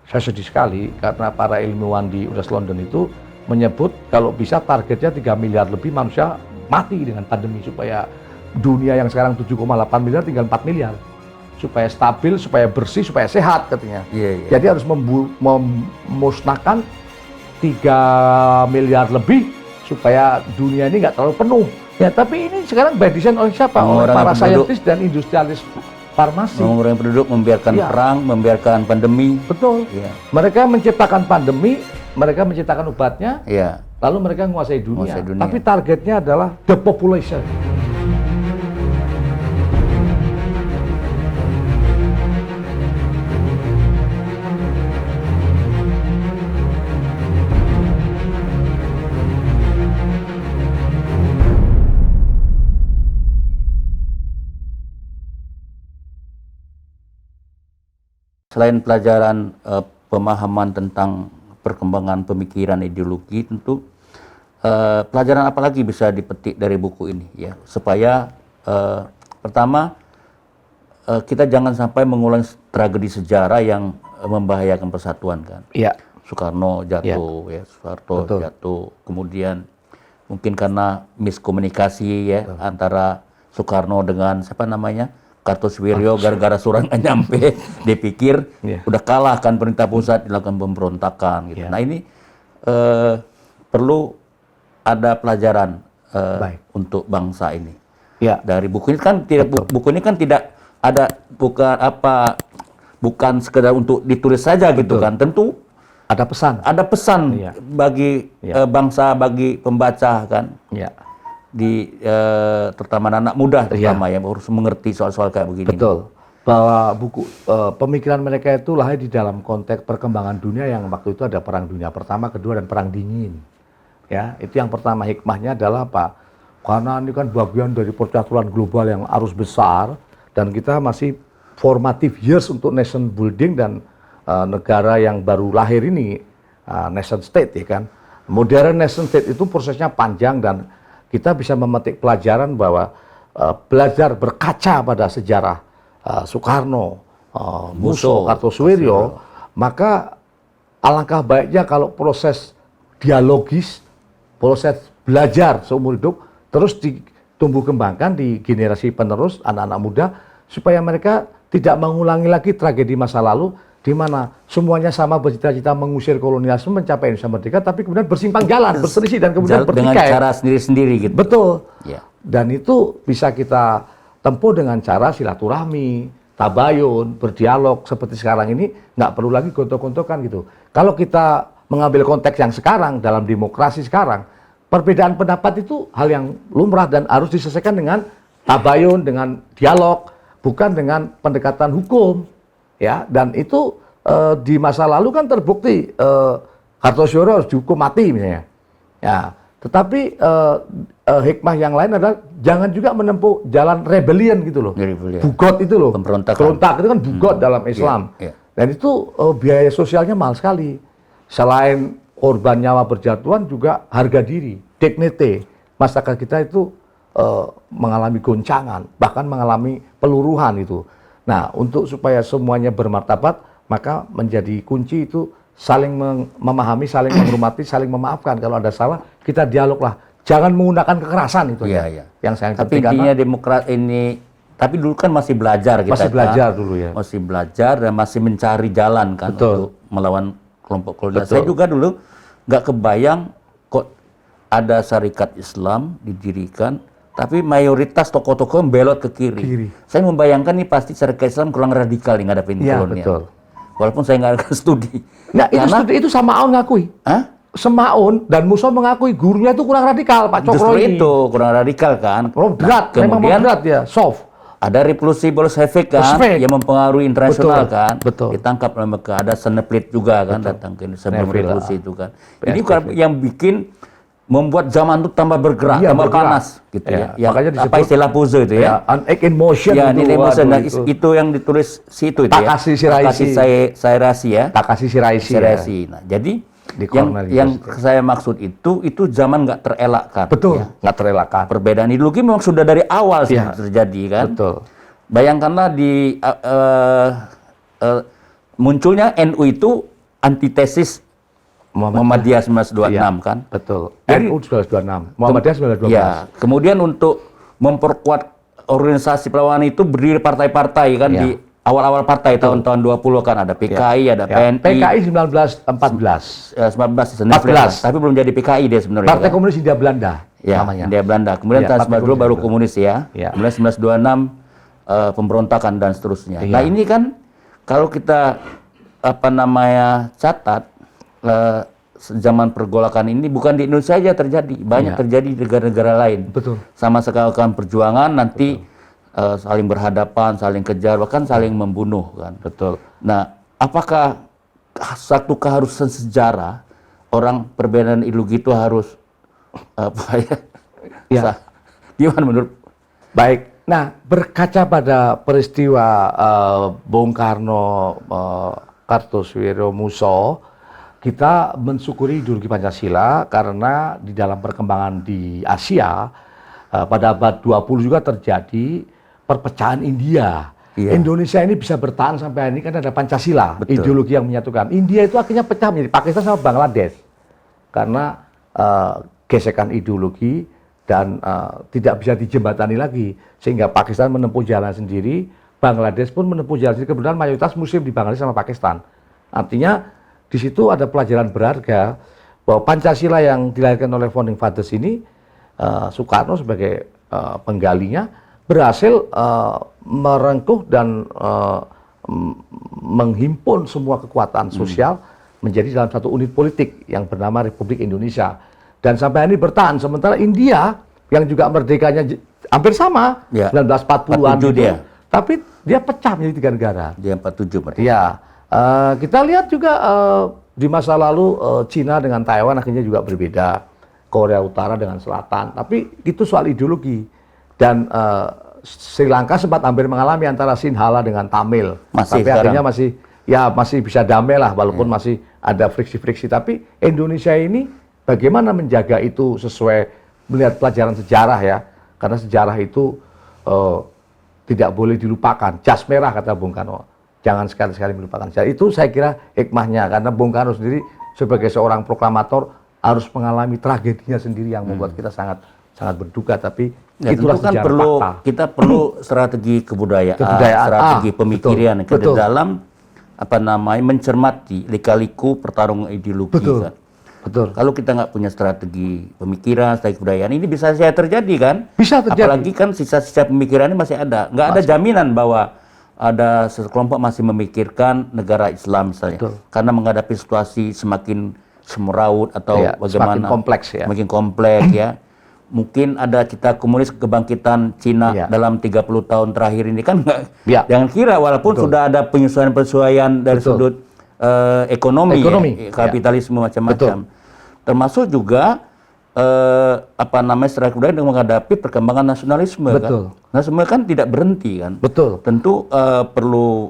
saya sedih sekali karena para ilmuwan di Universitas London itu menyebut kalau bisa targetnya 3 miliar lebih manusia mati dengan pandemi supaya dunia yang sekarang 7,8 miliar tinggal 4 miliar. Supaya stabil, supaya bersih, supaya sehat katanya. Jadi harus memusnahkan 3 miliar lebih supaya dunia ini nggak terlalu penuh. Ya, tapi ini sekarang by design oleh siapa? Oleh para saintis dan industrialis farmasi. Mengurangi penduduk, membiarkan perang, membiarkan pandemi. Betul. Mereka menciptakan pandemi, mereka menciptakan obatnya, lalu mereka menguasai dunia. Tapi targetnya adalah the population. Selain pelajaran pemahaman tentang perkembangan pemikiran ideologi, tentu pelajaran apa lagi bisa dipetik dari buku ini ya, supaya pertama kita jangan sampai mengulang tragedi sejarah yang membahayakan persatuan kan. Soekarno jatuh, Soeharto jatuh, kemudian mungkin karena miskomunikasi ya antara Soekarno dengan siapa namanya Kartosuwiryo, gara-gara surat nggak nyampe, dipikir udah kalah kan pemerintah pusat, dilakukan pemberontakan gitu. Nah ini perlu ada pelajaran untuk bangsa ini. Dari buku ini kan tidak buku ini kan tidak ada bukan sekedar untuk ditulis saja gitu kan. Tentu ada pesan. Ada pesan bagi bangsa, bagi pembaca kan. Terutama anak muda terutama ya harus mengerti soal-soal kayak begini. Betul. Bahwa buku pemikiran mereka itu lahir di dalam konteks perkembangan dunia yang waktu itu ada perang dunia pertama, kedua dan perang dingin. Ya, itu yang pertama hikmahnya adalah apa? Karena ini kan bagian dari percaturan global yang arus besar dan kita masih formative years untuk nation building dan negara yang baru lahir ini nation state ya kan. Modern nation state itu prosesnya panjang dan kita bisa memetik pelajaran bahwa belajar berkaca pada sejarah Soekarno, Musso, Kartosuwiryo, maka alangkah baiknya kalau proses dialogis, proses belajar seumur hidup terus ditumbuh kembangkan di generasi penerus anak-anak muda supaya mereka tidak mengulangi lagi tragedi masa lalu di mana semuanya sama bercita-cita mengusir kolonialisme mencapai Indonesia merdeka tapi kemudian bersimpang jalan, berselisih dan kemudian bertikai. Dengan cara sendiri-sendiri gitu. Betul. Dan itu bisa kita tempuh dengan cara silaturahmi, tabayun, berdialog seperti sekarang ini, nggak perlu lagi gontok-gontokan gitu. Kalau kita mengambil konteks yang sekarang dalam demokrasi sekarang, perbedaan pendapat itu hal yang lumrah dan harus diselesaikan dengan tabayun, dengan dialog, bukan dengan pendekatan hukum. Ya, dan itu di masa lalu kan terbukti Kartosuwiryo harus dihukum mati misalnya. Ya, tetapi hikmah yang lain adalah jangan juga menempuh jalan rebellion gitu loh. Bugot itu loh. Berontak itu kan bugot dalam Islam. Dan itu biaya sosialnya mahal sekali. Selain korban nyawa berjatuhan juga harga diri, dignity. Masyarakat kita itu mengalami goncangan, bahkan mengalami peluruhan itu. Nah, untuk supaya semuanya bermartabat, maka menjadi kunci itu saling memahami, saling menghormati, saling memaafkan. Kalau ada salah, kita dialoglah. Jangan menggunakan kekerasan itu. Yang saya tapi intinya demokrat ini, tapi dulu kan masih belajar kita. Masih belajar dulu ya. Masih belajar dan masih mencari jalan kan untuk melawan kelompok kolonial. Saya juga dulu nggak kebayang kok ada syarikat Islam didirikan, tapi mayoritas tokoh-tokoh belot ke kiri. Saya membayangkan nih pasti syarikat Islam kurang radikal nih ngadepin kolonial. Betul. Walaupun saya nggak ada studi. Nah, itu Samaun ngakui. Semaun dan Musso mengakui gurunya itu kurang radikal, Pak Cokro ini. Justru itu kurang radikal kan. Berat, memang berat ya, soft. Ada revolusi Bolshevik kan yang mempengaruhi internasional kan. Ditangkap oleh mereka. Ada Seneplit juga kan datang ke sebelum revolusi itu kan. Jadi yang bikin membuat zaman itu tambah bergerak, tambah panas gitu ya. Makanya apa istilah Puzo itu ya? An egg in motion. Ya, ini emotion. Nah, itu yang ditulis situ itu Takashi Shiraishi. Shiraishi ya. Takashi Shiraishi. Nah, jadi yang saya maksud itu zaman nggak terelakkan. Betul, nggak terelakkan. Perbedaan ideologi memang sudah dari awal terjadi kan. Betul. Bayangkanlah di munculnya NU itu antitesis Muhammadiyah 1926 kan. Betul. Jadi- NU 1926, Muhammadiyah 1912. Ya, kemudian untuk memperkuat organisasi perlawanan itu berdiri partai-partai kan Ya. di awal-awal partai tahun-tahun 20 kan ada PKI, ada PNI, PKI 1914. 19 14. tapi belum jadi PKI dia sebenarnya. Partai kan? Komunis Hindia Belanda Ya, namanya. India Belanda. Kemudian Ya, tahun Partai 92 baru Komunis komunis ya. Ya. Kemudian 1926 pemberontakan dan seterusnya. Iya. Nah, ini kan kalau kita catat zaman pergolakan ini bukan di Indonesia saja terjadi, banyak Iya. terjadi di negara-negara lain. Betul. Sama sekali perjuangan nanti saling berhadapan, saling kejar, bahkan saling membunuh kan. Betul. Nah, apakah satu keharusan sejarah orang perbedaan ideologi itu harus apa ya? Ya. Gimana menurut? Baik. Nah, berkaca pada peristiwa Bung Karno, Kartosuwiryo Muso, kita mensyukuri ideologi Pancasila karena di dalam perkembangan di Asia pada abad 20 juga terjadi perpecahan India. Iya. Indonesia ini bisa bertahan sampai hari ini kan ada Pancasila, Betul. ideologi yang menyatukan. India itu akhirnya pecah menjadi Pakistan sama Bangladesh karena gesekan ideologi dan tidak bisa dijembatani lagi, sehingga Pakistan menempuh jalan sendiri, Bangladesh pun menempuh jalan sendiri. Kebetulan mayoritas Muslim di Bangladesh sama Pakistan. Artinya di situ ada pelajaran berharga bahwa Pancasila yang dilahirkan oleh founding fathers ini, Soekarno sebagai penggalinya berhasil merengkuh dan menghimpun semua kekuatan sosial menjadi dalam satu unit politik yang bernama Republik Indonesia. Dan sampai hari ini bertahan. Sementara India yang juga merdekanya hampir sama, Ya. 1940-an 47 gitu. dia. Tapi dia pecah menjadi 3 negara. Dia 47 berarti. Iya, kita lihat juga di masa lalu Cina dengan Taiwan akhirnya juga berbeda, Korea Utara dengan Selatan. Tapi itu soal ideologi. Dan Sri Lanka sempat hampir mengalami antara Sinhala dengan Tamil. Masih tapi sekarang. akhirnya masih bisa damai lah, walaupun masih ada friksi-friksi. Tapi Indonesia ini bagaimana menjaga itu sesuai melihat pelajaran sejarah ya, karena sejarah itu tidak boleh dilupakan. Jas merah kata Bung Karno. Jangan sekali-sekali melupakan sejarah. Itu saya kira hikmahnya, karena Bung Karno sendiri sebagai seorang proklamator harus mengalami tragedinya sendiri yang membuat kita sangat berduka. Tapi Ya, itulah tentu kan sejarah perlu fakta. kita perlu strategi kebudayaan, Kebudayaan. strategi pemikiran Betul, ke betul. dalam mencermati lika-liku pertarungan ideologi Betul. kan. Betul. Kalau kita nggak punya strategi pemikiran, strategi kebudayaan, ini bisa saja terjadi kan? Bisa terjadi. Apalagi kan sisa-sisa pemikirannya masih ada. Nggak ada jaminan bahwa ada sekelompok masih memikirkan negara Islam misalnya. Betul. Karena menghadapi situasi semakin semeraut atau Iya, bagaimana. semakin kompleks ya. Semakin kompleks ya. Mungkin ada cita komunis kebangkitan Cina Iya. dalam 30 tahun terakhir ini kan nggak. Iya. Jangan kira walaupun Betul. sudah ada penyesuaian-penyesuaian dari Betul. sudut ekonomi, Ekonomi, kapitalisme macam-macam. Betul. Termasuk juga strategi kebudayaan dengan menghadapi perkembangan nasionalisme Betul. kan. Nasionalisme kan tidak berhenti kan. Betul. Tentu perlu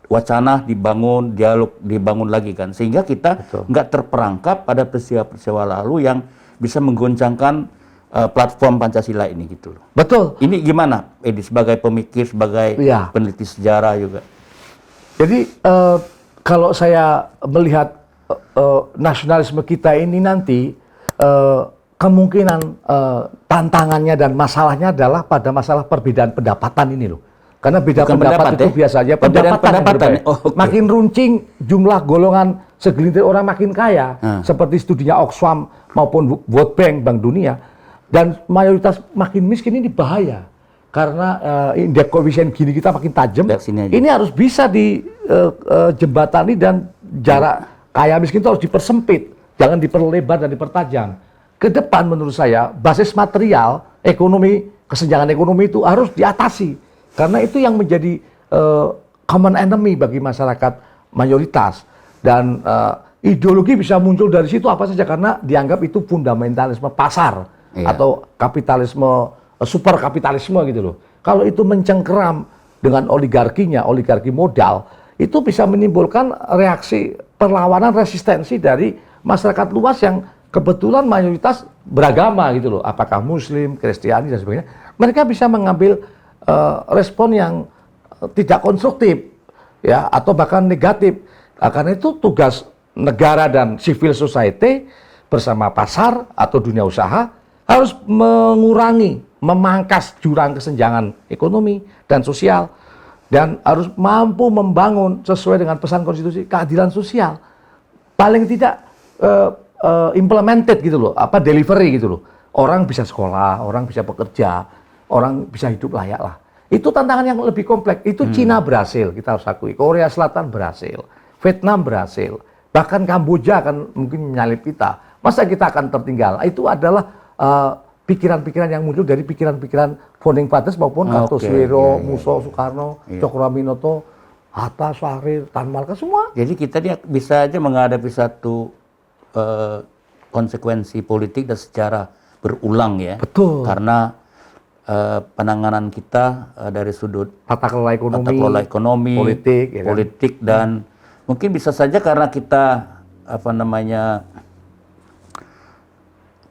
wacana dibangun, dialog dibangun lagi kan, sehingga kita Betul. nggak terperangkap pada peristiwa-peristiwa lalu yang bisa menggoncangkan platform Pancasila ini gitu loh. Betul. Ini gimana, Edi, sebagai pemikir, sebagai Iya. peneliti sejarah juga? Jadi kalau saya melihat nasionalisme kita ini nanti kemungkinan tantangannya dan masalahnya adalah pada masalah perbedaan pendapatan ini loh. Karena beda Bukan pendapat pendapat, itu ya? biasanya Perbedaan pendapatan yang pendapatan, berbeda. oh, oke. Makin runcing jumlah golongan segelintir orang makin kaya, seperti studinya Oxfam maupun World Bank, Bank Dunia, dan mayoritas makin miskin ini bahaya. Karena indeks koefisien Gini kita makin tajam, Lihat sini aja. ini harus bisa dijembatani dan jarak kaya miskin itu harus dipersempit, jangan diperlebar dan dipertajam. Ke depan menurut saya basis material ekonomi, kesenjangan ekonomi itu harus diatasi, karena itu yang menjadi common enemy bagi masyarakat mayoritas. Dan ideologi bisa muncul dari situ apa saja, karena dianggap itu fundamentalisme pasar. Iya. Atau kapitalisme, super kapitalisme gitu loh. Kalau itu mencengkeram dengan oligarkinya, oligarki modal, itu bisa menimbulkan reaksi perlawanan, resistensi dari masyarakat luas yang kebetulan mayoritas beragama gitu loh. Apakah Muslim, Kristiani dan sebagainya. Mereka bisa mengambil respon yang tidak konstruktif ya, atau bahkan negatif. Karena itu tugas negara dan civil society bersama pasar atau dunia usaha harus mengurangi, memangkas jurang kesenjangan ekonomi dan sosial, dan harus mampu membangun sesuai dengan pesan konstitusi keadilan sosial. Paling tidak implemented gitu loh, delivery gitu loh. Orang bisa sekolah, orang bisa bekerja, orang bisa hidup layak lah. Itu tantangan yang lebih kompleks. Itu Cina berhasil, kita harus akui. Korea Selatan berhasil, Vietnam berhasil, bahkan Kamboja akan mungkin menyalip kita. Masa kita akan tertinggal? Itu adalah pikiran-pikiran yang muncul dari pikiran-pikiran founding fathers maupun Kartosuwiro, Musso, Soekarno, Cokroaminoto, Hatta, Syahrir, Tan Malaka, semua. Jadi kita ini bisa aja menghadapi satu konsekuensi politik dan sejarah berulang ya. Betul. Karena penanganan kita dari sudut Tata kelola ekonomi, politik dan mungkin bisa saja karena kita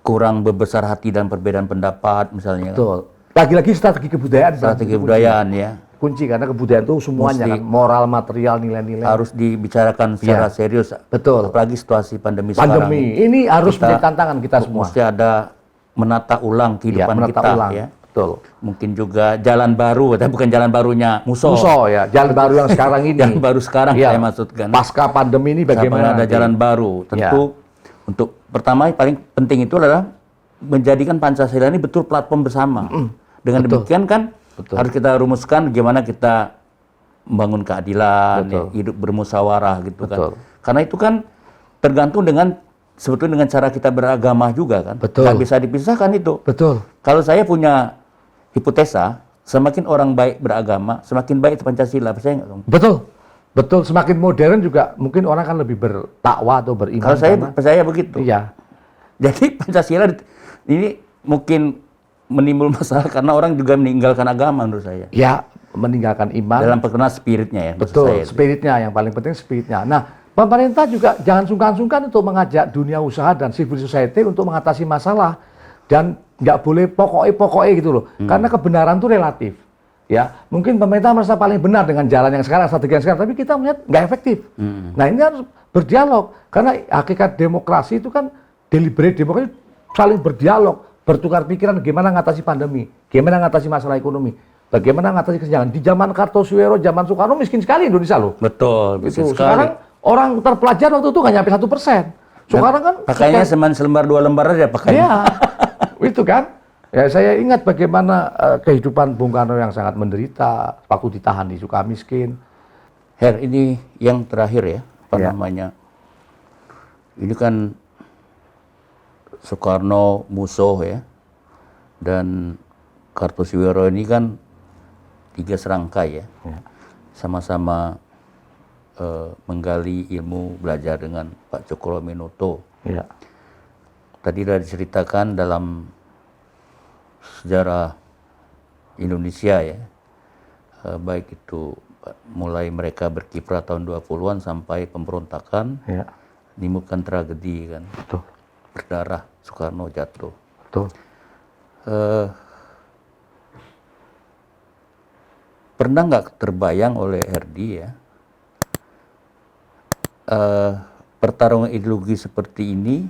kurang berbesar hati dan perbedaan pendapat misalnya. Betul. Lagi-lagi strategi kebudayaan. Strategi kebudayaan ya. Kunci karena kebudayaan itu semuanya kan, moral, material, nilai-nilai. Harus dibicarakan secara serius. Betul. Apalagi situasi pandemi sekarang. Ini harus menjadi tantangan kita semua. Mesti ada menata ulang kehidupan kita ya. Betul. Mungkin juga jalan baru, tapi bukan jalan barunya Musso. Ya, jalan baru yang sekarang ini. Jalan baru sekarang saya maksudkan. Pasca pandemi ini bagaimana? Ada jalan baru. Tentu untuk pertama yang paling penting itu adalah menjadikan Pancasila ini betul platform bersama. Dengan demikian kan harus kita rumuskan bagaimana kita membangun keadilan, hidup bermusyawarah gitu kan. Karena itu kan tergantung dengan sebetulnya dengan cara kita beragama juga kan. Nggak bisa dipisahkan itu. Kalau saya punya hipotesa, semakin orang baik beragama, semakin baik itu Pancasila. Percaya nggak? Betul. Semakin modern juga mungkin orang kan lebih bertakwa atau beriman. Kalau saya percaya begitu. Iya. Jadi Pancasila ini mungkin menimbul masalah karena orang juga meninggalkan agama menurut saya. Ya, meninggalkan iman. Dalam pengertian spiritnya ya. Betul, spiritnya yang paling penting spiritnya. Nah, pemerintah juga jangan sungkan-sungkan untuk mengajak dunia usaha dan civil society untuk mengatasi masalah. Dan nggak boleh pokoknya gitu loh. Karena kebenaran itu relatif. Ya, mungkin pemerintah merasa paling benar dengan jalan yang sekarang, strategi yang sekarang, tapi kita melihat nggak efektif. Nah, ini harus berdialog. Karena hakikat demokrasi itu kan deliberate demokrasi, saling berdialog, bertukar pikiran bagaimana mengatasi pandemi, bagaimana mengatasi masalah ekonomi, bagaimana mengatasi kesenjangan. Di zaman Kartosuwiro, zaman Soekarno miskin sekali Indonesia loh. Betul, miskin sekali. Sekarang orang terpelajar waktu itu nggak nyampe 1%. Sekarang kan pakainya cuma selembar 2 lembar aja pakainya. Iya, itu kan. Ya, saya ingat bagaimana kehidupan Bung Karno yang sangat menderita waktu ditahan di Sukamiskin. Her, ini yang terakhir ya, namanya? Ini kan Soekarno, Musso ya, dan Kartosuwiro ini kan 3 serangkai ya, sama-sama menggali ilmu, belajar dengan Pak Cokroaminoto. Ya. Tadi sudah diceritakan dalam sejarah Indonesia ya, baik itu mulai mereka berkiprah tahun 20-an sampai pemberontakan, menimbulkan tragedi kan. Betul. Berdarah, Soekarno jatuh. Betul. Pernah nggak terbayang oleh Herdi ya, pertarungan ideologi seperti ini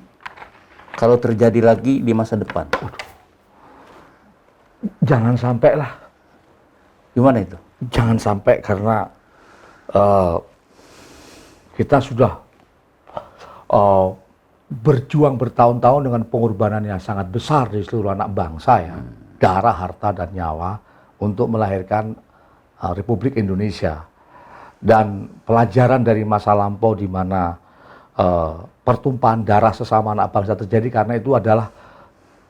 kalau terjadi lagi di masa depan? Jangan sampai lah. Gimana itu? Jangan sampai karena kita sudah berjuang bertahun-tahun dengan pengorbanan yang sangat besar dari seluruh anak bangsa ya, darah, harta, dan nyawa untuk melahirkan Republik Indonesia. Dan pelajaran dari masa lampau di mana pertumpahan darah sesama anak bangsa terjadi karena itu adalah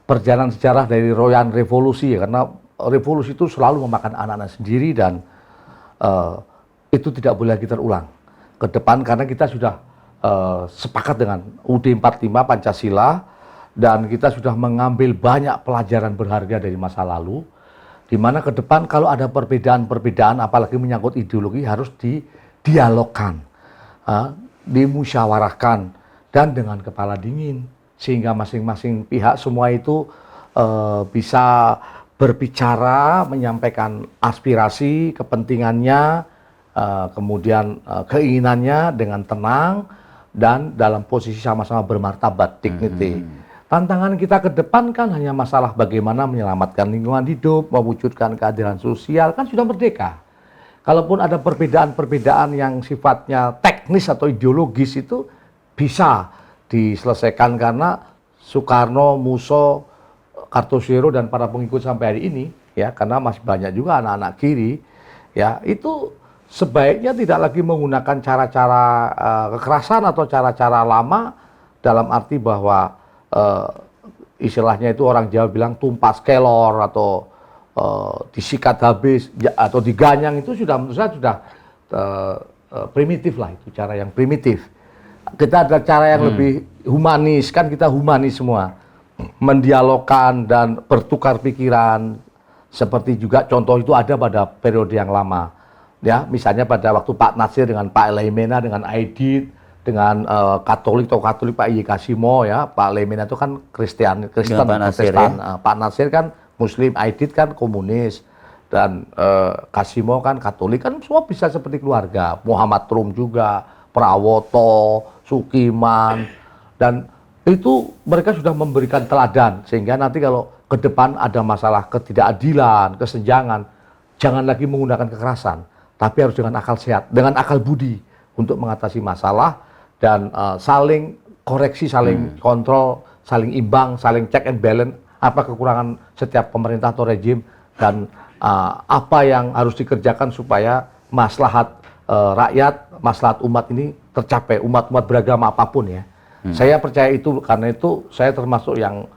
perjalanan sejarah dari royan revolusi ya, karena revolusi itu selalu memakan anak-anak sendiri dan itu tidak boleh lagi terulang ke depan karena kita sudah sepakat dengan UUD 45 Pancasila dan kita sudah mengambil banyak pelajaran berharga dari masa lalu di mana ke depan kalau ada perbedaan-perbedaan apalagi menyangkut ideologi harus didialogkan, dimusyawarahkan dan dengan kepala dingin sehingga masing-masing pihak semua itu bisa berbicara, menyampaikan aspirasi, kepentingannya kemudian keinginannya dengan tenang dan dalam posisi sama-sama bermartabat, dignity. Tantangan kita ke depan kan hanya masalah bagaimana menyelamatkan lingkungan hidup, mewujudkan keadilan sosial, kan sudah merdeka. Kalaupun ada perbedaan-perbedaan yang sifatnya teknis atau ideologis itu bisa diselesaikan karena Soekarno, Musso, Kartosuwiro dan para pengikut sampai hari ini, ya, karena masih banyak juga anak-anak kiri, ya, itu sebaiknya tidak lagi menggunakan cara-cara kekerasan atau cara-cara lama dalam arti bahwa istilahnya itu orang Jawa bilang tumpas kelor atau disikat habis atau diganyang, itu sudah menurut saya sudah primitif lah, itu cara yang primitif. Kita ada cara yang lebih humanis, kan kita humanis semua, mendialogkan dan bertukar pikiran, seperti juga contoh itu ada pada periode yang lama. Ya, misalnya pada waktu Pak Natsir dengan Pak Leimena, dengan Aidit, dengan Katolik Pak Y. Kasimo, ya, Pak Leimena itu kan Kristen, Pak Natsir, Protestan. ya? Pak Natsir kan Muslim, Aidit kan komunis, dan Kasimo kan Katolik, kan semua bisa seperti keluarga. Muhammad Rum juga, Prawoto, Sukiman, dan itu mereka sudah memberikan teladan sehingga nanti kalau ke depan ada masalah ketidakadilan, kesenjangan, jangan lagi menggunakan kekerasan, tapi harus dengan akal sehat, dengan akal budi untuk mengatasi masalah dan saling koreksi, saling kontrol, saling imbang, saling check and balance apa kekurangan setiap pemerintah atau rejim dan apa yang harus dikerjakan supaya maslahat rakyat, maslahat umat ini tercapai, umat-umat beragama apapun, ya. Saya percaya itu, karena itu saya termasuk yang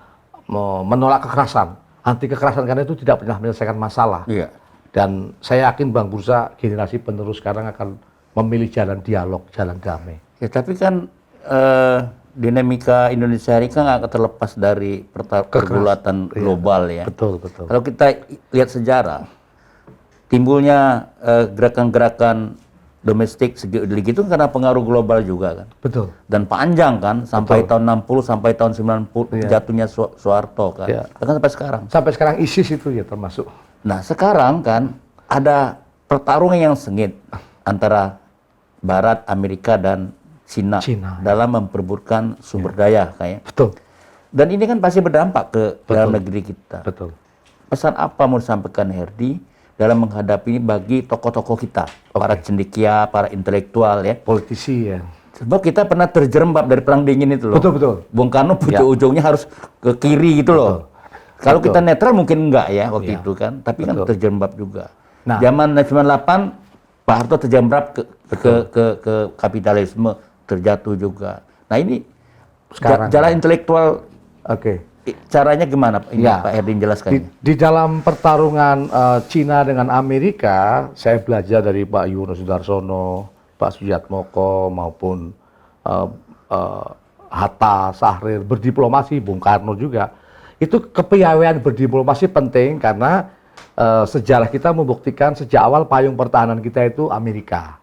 menolak kekerasan, anti kekerasan, karena itu tidak pernah menyelesaikan masalah. Iya. Dan saya yakin Bang Bursa generasi penerus sekarang akan memilih jalan dialog, jalan damai. Ya, tapi kan dinamika Indonesia ini kan nggak terlepas dari pergulatan global, ya. Betul, betul. Kalau kita lihat sejarah, timbulnya gerakan-gerakan domestik segi itu karena pengaruh global juga kan. Betul. Dan panjang kan, sampai tahun 60 sampai tahun 90 jatuhnya Soeharto kan. Bahkan sampai sekarang. Sampai sekarang ISIS itu ya termasuk. Nah, sekarang kan ada pertarungan yang sengit antara Barat, Amerika dan Cina. Dalam memperebutkan sumber daya kayaknya. Betul. Dan ini kan pasti berdampak ke dalam negeri kita. Betul. Pesan apa mau disampaikan Herdy dalam menghadapi bagi tokoh-tokoh kita, para cendekia, para intelektual, ya, politisi, ya. Sebab kita pernah terjerembab dari perang dingin itu loh. Betul, betul. Bung Karno ujung-ujungnya harus ke kiri gitu loh. Kalau kita netral mungkin enggak ya waktu itu kan, tapi kan terjerembab juga. Nah, zaman 98 Pak Harto terjerembab ke kapitalisme, terjatuh juga. Nah, ini sekarang jalan intelektual. Caranya gimana ini, Pak Herdy jelaskan? Di dalam pertarungan Cina dengan Amerika, saya belajar dari Pak Yono Sudarsono, Pak Sujatmoko maupun Hatta, Sahrir, berdiplomasi, Bung Karno juga. Itu kepiawaian berdiplomasi penting karena sejarah kita membuktikan sejak awal payung pertahanan kita itu Amerika.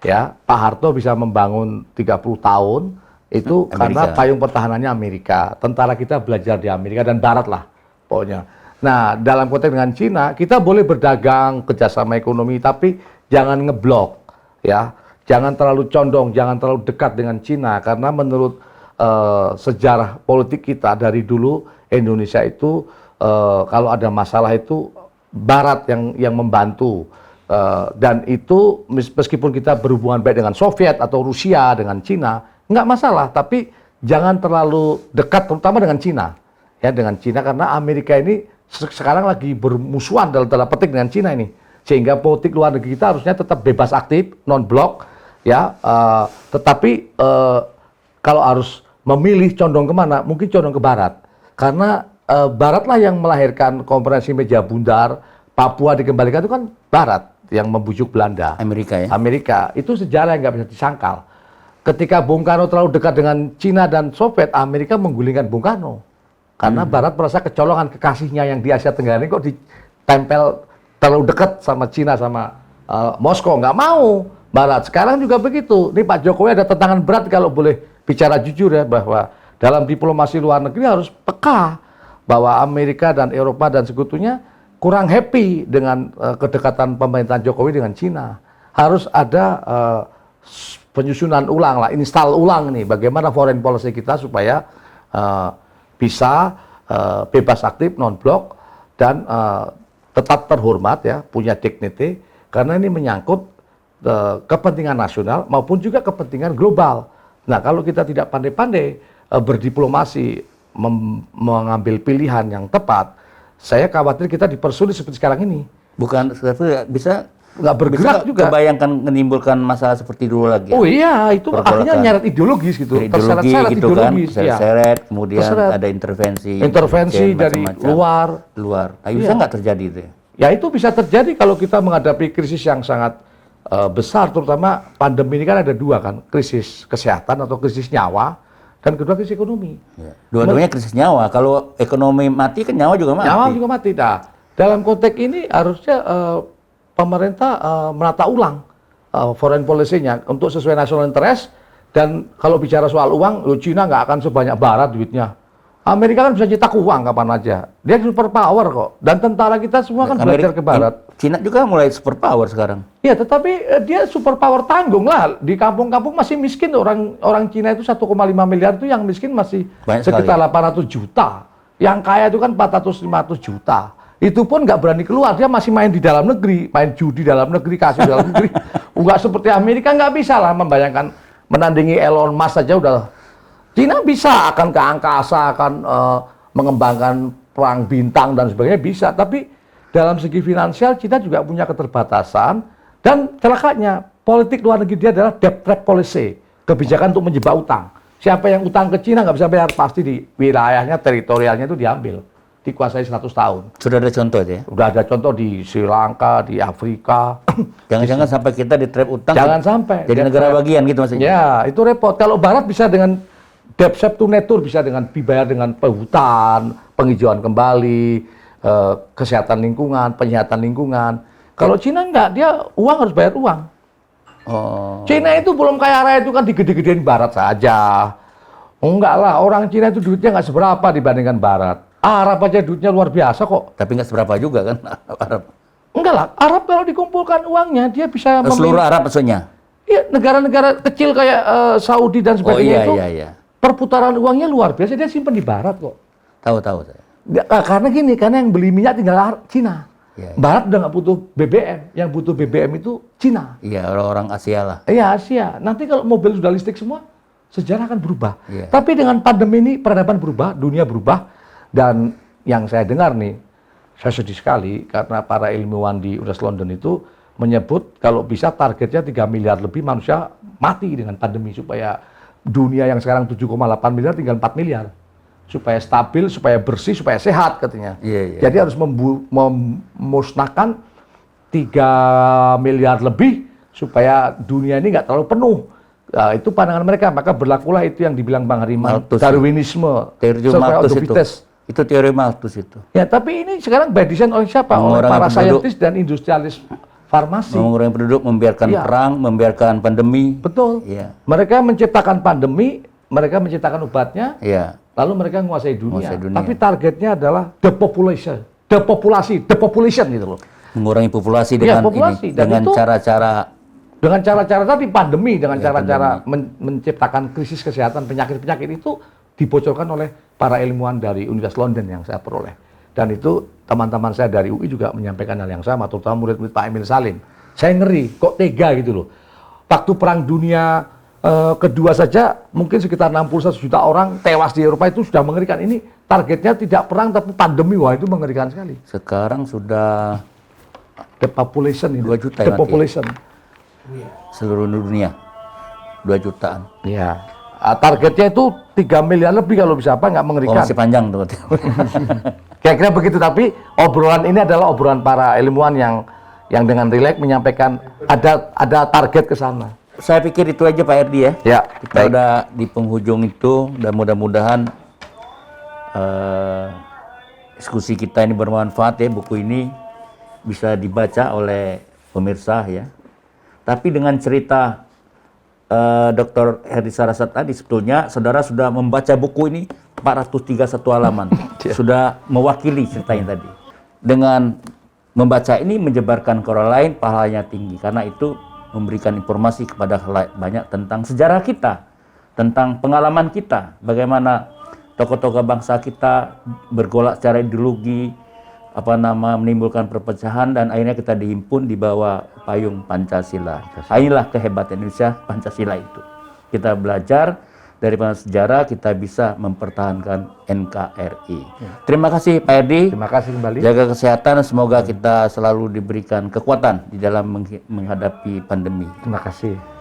Ya, Pak Harto bisa membangun 30 tahun itu karena payung pertahanannya Amerika. Tentara kita belajar di Amerika dan Barat lah pokoknya. Nah, dalam konteks dengan Cina, kita boleh berdagang, kerjasama ekonomi, tapi jangan ngeblok, ya. Jangan terlalu condong, jangan terlalu dekat dengan Cina, karena menurut sejarah politik kita dari dulu, Indonesia itu kalau ada masalah itu Barat yang membantu. Dan itu meskipun kita berhubungan baik dengan Soviet atau Rusia, dengan Cina, nggak masalah, tapi jangan terlalu dekat, terutama dengan Cina, ya, dengan Cina, karena Amerika ini sekarang lagi bermusuhan dalam tanda petik dengan Cina ini, sehingga politik luar negeri kita harusnya tetap bebas aktif, non blok, ya, tetapi kalau harus memilih condong kemana, mungkin condong ke Barat, karena Baratlah yang melahirkan konferensi meja bundar, Papua dikembalikan itu kan Barat yang membujuk Belanda, Amerika, ya. Amerika itu sejarah yang nggak bisa disangkal. Ketika Bung Karno terlalu dekat dengan Cina dan Soviet, Amerika menggulingkan Bung Karno. Karena Barat merasa kecolongan kekasihnya yang di Asia Tenggara ini kok ditempel terlalu dekat sama Cina, sama Moskow. Nggak mau Barat. Sekarang juga begitu. Ini Pak Jokowi ada tantangan berat kalau boleh bicara jujur, ya, bahwa dalam diplomasi luar negeri harus peka bahwa Amerika dan Eropa dan sekutunya kurang happy dengan kedekatan pemerintahan Jokowi dengan Cina. harus ada penyusunan ulang lah, install ulang nih, bagaimana foreign policy kita supaya bisa bebas aktif, non-blok, dan tetap terhormat ya, punya dignity, karena ini menyangkut kepentingan nasional maupun juga kepentingan global. Nah, kalau kita tidak pandai-pandai berdiplomasi, mengambil pilihan yang tepat, saya khawatir kita dipersulit seperti sekarang ini. Bukan, bisa Nggak bergerak bisa juga. Kebayangkan menimbulkan masalah seperti dulu lagi. Oh iya, itu Pergolakan. akhirnya nyeret ideologis gitu, Ideologi terseret-seret gitu kan, ideologis. Ya. terseret, kemudian Terseret. ada intervensi Dari macam-macam. luar. Tapi bisa nggak terjadi itu ya? Ya itu bisa terjadi kalau kita menghadapi krisis yang sangat besar, terutama pandemi ini kan ada dua kan, krisis kesehatan atau krisis nyawa, dan kedua krisis ekonomi. Ya. Dua-duanya krisis nyawa. Kalau ekonomi mati kan nyawa juga mati. Nyawa juga mati. Nah, dalam konteks ini harusnya pemerintah menata ulang foreign policy-nya untuk sesuai national interest, dan kalau bicara soal uang, Cina nggak akan sebanyak Barat duitnya. Amerika kan bisa cetak uang kapan aja. Dia super power kok. Dan tentara kita semua kan belajar ke Barat. Cina juga mulai super power sekarang. Ya, tetapi dia super power tanggung lah. Di kampung-kampung masih miskin. Orang Cina itu 1,5 miliar itu yang miskin masih Banyak sekitar sekali. 800 juta. Yang kaya itu kan 400-500 juta. Itu pun nggak berani keluar. Dia masih main di dalam negeri. Main judi dalam negeri, kasih dalam negeri. Nggak seperti Amerika, nggak bisa lah membayangkan menandingi Elon Musk saja udah. Cina bisa, akan ke angkasa, akan mengembangkan perang bintang dan sebagainya, bisa. Tapi dalam segi finansial, Cina juga punya keterbatasan. Dan celakanya, politik luar negeri dia adalah debt trap policy. Kebijakan untuk menjebak utang. Siapa yang utang ke Cina nggak bisa bayar, pasti di wilayahnya, teritorialnya itu diambil. Dikuasai 100 tahun. Sudah ada contoh itu ya? Udah ada contoh di Sri Lanka, di Afrika. Jangan-jangan sampai kita di trap utang. Jangan sampai. Jadi negara bagian gitu maksudnya? Ya, itu repot. Kalau Barat bisa dengan debt substitutor, bisa dengan dibayar dengan hutan, penghijauan kembali, kesehatan lingkungan, penyihatan lingkungan. Kalau Cina enggak, dia uang harus bayar uang. Oh. Cina itu belum kaya raya itu kan digede-gedein Barat saja. Enggak lah, orang Cina itu duitnya nggak seberapa dibandingkan Barat. Arab aja duitnya luar biasa kok. Tapi nggak seberapa juga kan Arab. Enggak lah, Arab kalau dikumpulkan uangnya, dia bisa Seluruh Arab maksudnya? Iya, negara-negara kecil kayak Saudi dan sebagainya itu. Iya. Perputaran uangnya luar biasa, dia simpan di Barat kok. Tahu saya. Karena gini, karena yang beli minyak tinggal Cina. Ya. Barat udah nggak butuh BBM, yang butuh BBM itu Cina. Iya, orang-orang Asia lah. Iya, Asia. Nanti kalau mobil sudah listrik semua, sejarah akan berubah. Iya. Tapi dengan pandemi ini, peradaban berubah, dunia berubah. Dan yang saya dengar nih, saya sedih sekali karena para ilmuwan di Universitas London itu menyebut kalau bisa targetnya 3 miliar lebih manusia mati dengan pandemi, supaya dunia yang sekarang 7,8 miliar tinggal 4 miliar. Supaya stabil, supaya bersih, supaya sehat katanya. Iya. Jadi harus memusnahkan 3 miliar lebih supaya dunia ini nggak terlalu penuh. Nah, itu pandangan mereka. Maka berlakulah itu yang dibilang Bang Hariman, Malthus, Darwinisme. teori Malthus itu. Itu teori Malthus itu. Ya, tapi ini sekarang by design oleh siapa? Oleh para saintis dan industrialis farmasi. Mengurangi penduduk, membiarkan Iya. perang, membiarkan pandemi. Betul. Iya. Mereka menciptakan pandemi, mereka menciptakan obatnya, Iya. lalu mereka menguasai dunia. Menguasai dunia. Tapi targetnya adalah depopulation gitu loh. Mengurangi populasi Iya, dengan populasi. ini, Dan dengan itu cara-cara dengan cara-cara tadi pandemi, dengan Ya, cara-cara menciptakan krisis kesehatan, penyakit-penyakit itu dibocorkan oleh para ilmuwan dari Universitas London yang saya peroleh. Dan itu teman-teman saya dari UI juga menyampaikan hal yang sama, terutama murid-murid Pak Emil Salim. Saya ngeri, kok tega gitu loh. Waktu Perang Dunia kedua saja mungkin sekitar 61 juta orang tewas di Eropa, itu sudah mengerikan. Ini targetnya tidak perang tapi pandemi, wah itu mengerikan sekali. sekarang sudah Depopulation itu. 2 juta ya, Depopulation. seluruh dunia 2 jutaan. Iya. Targetnya itu 3 miliar lebih kalau bisa, apa nggak Oh, mengerikan. masih panjang tuh. Kira-kira begitu, tapi obrolan ini adalah obrolan para ilmuwan yang dengan rileks menyampaikan ada target ke sana. Saya pikir itu aja Pak Erdi ya. Ya, Kita udah di penghujung itu, dan mudah-mudahan diskusi kita ini bermanfaat ya, buku ini bisa dibaca oleh pemirsa ya. Tapi dengan cerita Dr. Herdi Sarasat tadi, sebetulnya saudara sudah membaca buku ini 431 halaman. Sudah mewakili ceritanya tadi. Dengan membaca ini menyebarkan ke orang lain, pahalanya tinggi. Karena itu memberikan informasi kepada khalayak banyak tentang sejarah kita, tentang pengalaman kita, bagaimana tokoh-tokoh bangsa kita bergolak secara ideologi, menimbulkan perpecahan, dan akhirnya kita dihimpun di bawah payung Pancasila. Inilah kehebatan Indonesia, Pancasila itu. Kita belajar dari sejarah, kita bisa mempertahankan NKRI. Terima kasih Pak Edi. Terima kasih kembali. Jaga kesehatan, semoga kita selalu diberikan kekuatan di dalam menghadapi pandemi. Terima kasih.